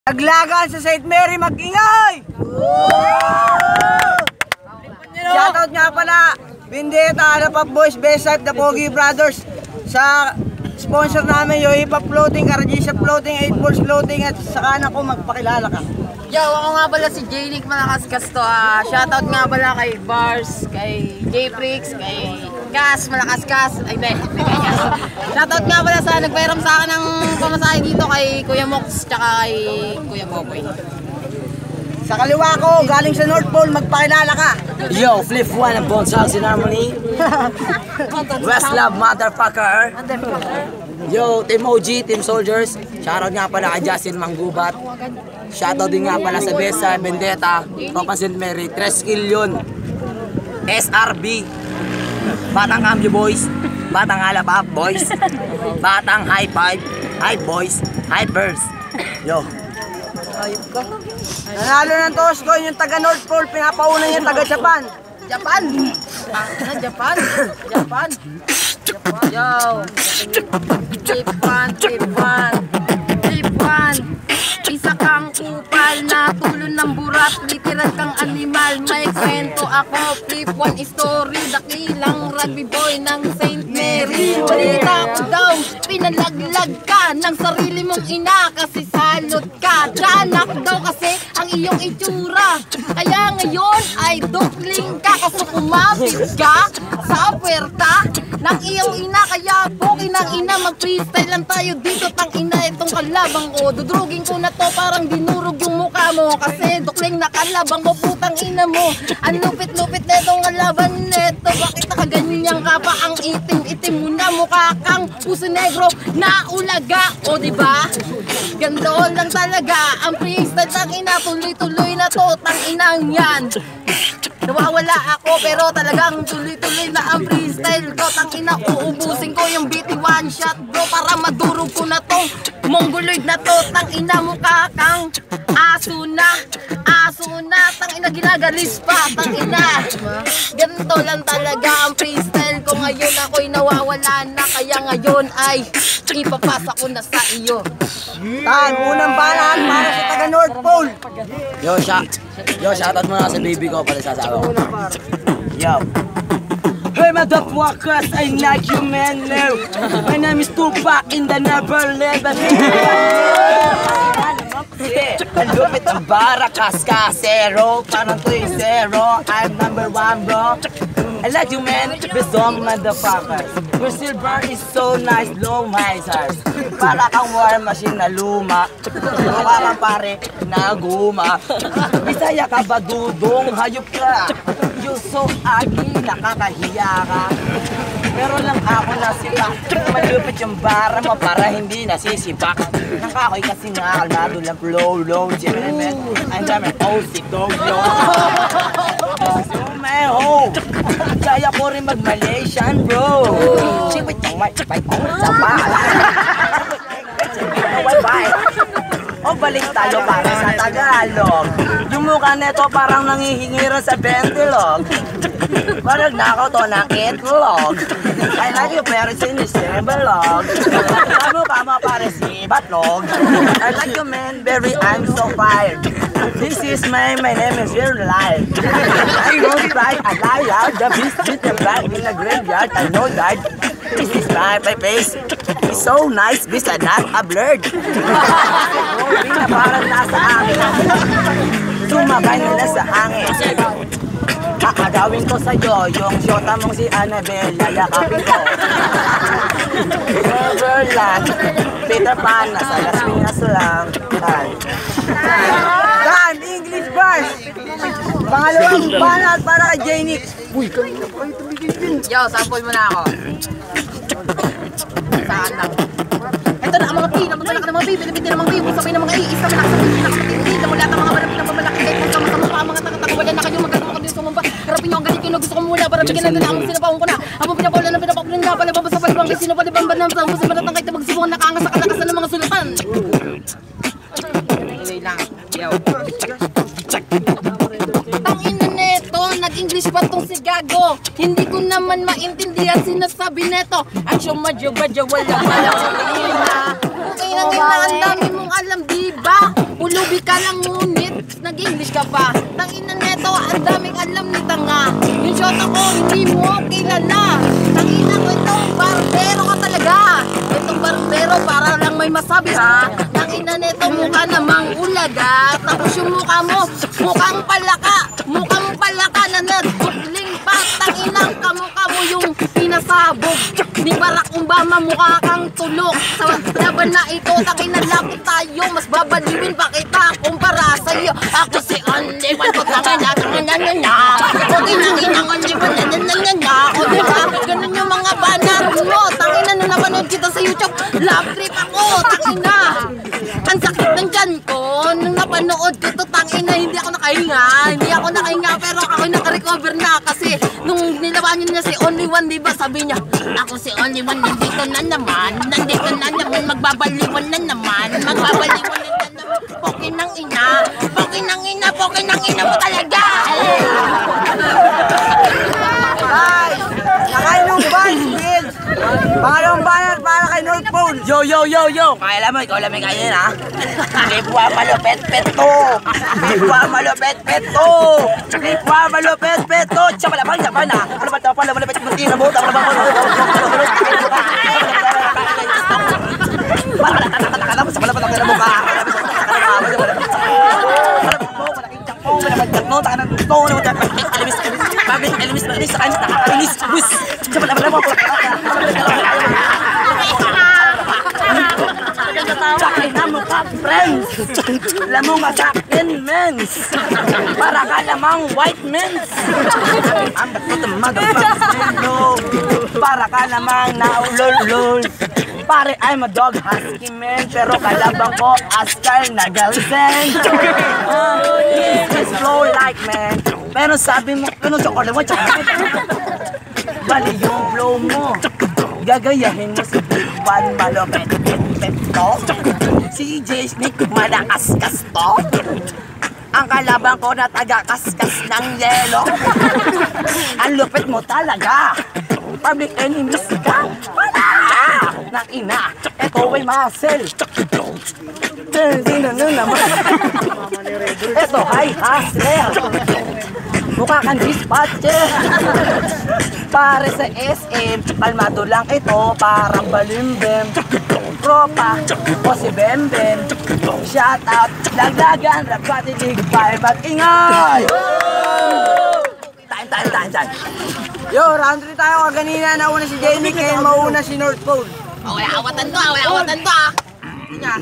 Naglagan sa St. Mary, mag-ingay! Shoutout nga pala, Vendetta, Alapap Boys, Best Life, The Pogi Brothers, sa sponsor namin, yung Hip Hop Floating, Karajisa Floating, 8 Balls Floating, at saka na ko magpakilala ka. Yo, ako nga pala si J-Nick Malakaskas to. Shoutout nga pala kay Bars, kay J-Prix, kay Gas Malakaskas. Ay, hindi kay Gas. Shoutout nga pala sa nagpairam sa akin ng pamasahe dito kay Kuya Mox, tsaka kay Kuya Popoy. Sa kaliwa ko, galing sa North Pole, magpakilala ka. Yo, Flip One and Bones House in Harmony. West Love, motherfucker. Yo, Team OG, Team Soldiers. Shoutout nga pala kay Justin Manggubat. Shoutout din nga pala sa Besa, Vendetta, Topa St. Mary, 3 skill yun. SRB, Batang Ambi Boys, Batang Alapap Boys, Batang High Five, High Boys, High Birds. Yo. Nanalo ng toss ko, yung taga North Pole, pinapauna yung taga Japan. Japan! Japan! Japan! Yo! Japan! Japan! Japan! Isa kang kupal na tulon ng burat, literal kang animal. May kwento ako, Flip One story, dakilang rugby boy ng St. Mary. Balita ko daw, pinalaglag ka ng sarili mong ina kasi salot ka. Tiyanak daw kasi ang iyong itsura, kaya ngayon ay dukling ka kasi kumapit ka sa puwerta ng iyong ina. Kaya poki ng ina, mag-freestyle lang tayo dito. Tang ina, itong kalabang ko, dudrugin ko na to, parang dinurog yung mukha mo kasi dukling na kalabang ko, putang ina mo. Ang lupit-lupit na itong kalaban neto, bakit nakaganyan ka pa? Ang itim-itim mo na, mukha kang puso negro na ulaga. O diba? Ganda lang talaga ang freestyle. Tang ina, tuloy-tuloy na to, tang inang yan. Nawawala ako pero talagang tuloy-tuloy na ang freestyle ko. Tang ina, uubusin ko yung BT one shot bro para madurog ko na tong mongoloid na to. Tang ina, mukha kang aso na, tang ina, ginagalis pa. Tang ina, ganito lang talaga ang freestyle ko. Ngayon ako'y nawawala na, kaya ngayon ay ipapasa ko na sa iyo. Tan, unang balaan para sa taga North Pole. Yo, shoutout muna sa baby ko pala sa asawa ko. Yo. Hey motherfuckers, I like you man now. My name is Tupac in the Neverland. Ang lupit ang barakas ka, zero. Parang to yung zero. I'm number 1 bro. I like you man, besong motherfuckers. Your silver is so nice, low misers. Para kang war machine na luma. Mukha kang pare na guma. Bisaya ka ba dudong, hayop ka. You so ugly, nakakahiya ka. Pero lang ako nasibak. Malupit yung bara mo para hindi nasisibak. Nakakoy kasi nga, kalmado lang flow, low, gentleman. I'm damn OC, dog, low. My ho, kaya ko rin mag-Malaysian bro. Sipit yung mic, bye mo sa pala. O balik tayo para sa Tagalog. Yung mukha neto parang nangihingiran sa bentilog. Parang nakaw to ng itlog. I like you pero sinisebalog. Ang mukha mo para si Batlog. I like you man, very I'm so fired. This is my name is real life. I won't cry, I lie out. The beast with the black in the graveyard. I know that. This is my face. It's so nice, bisa not a blurred. Hindi na parang nasa akin. Sumabay nila sa hangin. Kakagawin ko sa'yo yung shota mong si Annabelle. Lalakapin ko. Neverland, Peter Pan, nasa Las Piñas lang. Dan, English bars. Pangalawang banat para kay J-Nick. Yo, sample mo na ako. Saan lang? Ito na ang mga pin, ang mamalaki ng mga pin, pinipin ng mga pin, sabay ng mga iis, kami nakasabay, na mula ang mga marami ng mamalaki, kahit kung sama-sama ang mga takataka, wala na kayong magagawa ko din sa mumba. Harapin nyo ang galit yun, gusto ko mula, para bigyan natin ang sinapawang ko na. Habang pinapawala ng pinapawang nga, palababas sa palibang, kasi sinapalibang ba ng pusin matatang kahit na magsibungan nakaangas sa kalakasan ng mga sulatan. Anyway lang, yo. Tangina neto, nag-English pa tong si Gago. Hindi ko naman maintindihan sinasabi neto. Aksyon madyo-badyo, wala pala. Okay lang, ang dami mong alam, diba? Lulubi ka lang ngunit nag-English ka pa. Tangina neto, ang daming alam ni tanga. Yung shot ako, hindi mo kilala. Tangina ko itong barbero ka talaga. Itong barbero para lang may masabi ha. Tangina neto, mukha namang ulaga. Tapos yung mukha mo, mukhang palaka. Mukhang palaka na nagkukling pa. Tanginang kamukha mo yung pinasabog ni Barack Obama, mukha kang tulok. Sa laban na ito, tangina lapit tayo. Mas babaliwin pa kita kumpara sa'yo. Ako si Only One, pagkakana, tangina. Okay nang inang Only One, nananana. O diba, ganun yung mga banar mo. Tangina, nung napanood kita sa YouTube, love trip ako, tangina. Ang sakit ng tiyan ko, nung napanood ko to, tangina, hindi ako nakahinga. Hindi ako nakahinga, pero ako nakarecover na. Kasi nung nilawan niya si Only One, diba, sabi niya, ako si Only One, nandito na naman, magbabaliwan na naman, magbabaliwan na naman. Pokin ng ina, pokin ng ina, pokin ng ina mo talaga. Guys, nakainom ba, Bill? Pangalawang banner para kay North Pole. Yo! Kaya mo, ikaw lang may kaya na. Lipwa malupet-pet to! Lipwa malupet-pet to! Lipwa malupet-pet to! Tsaka malabang naman na! Ano ba ito? Malupet mo tira mo? Para nakakala mo sa malapit ang mukha. Sakin na mo ka, friends! Alam mo nga sakin, mens! Para ka lamang white mens! Ang ba't ito motherfucker, no! Para ka lamang naulol-lol! Pare, I'm a dog husky man, pero kalabang ko askal na galsen! It's flow like man! Pero sabi mo, ano chocolate mo, chocolate? Bali yung flow mo! Gagayahin mo si Big One malupet-pet to. Si J. Snake malakas-kas to. Ang kalabang ko na taga-kaskas ng yelo. Ang lupit mo talaga. Public enemies ka. Wala! Nang ina, eto ay muscle. Sino naman? Eto ay hustler. Mukha kang dispatcher. Pare sa SM, kalmado lang ito, parang balimbem. Tropa, o si Bembem. Shout out, laglagan, rapati, tigpay, mag-ingay! Time. Yo, round 3 tayo. Kanina nauna si Jamie, kaya mauna si North Pole. Awatan to ah. Hindi nga.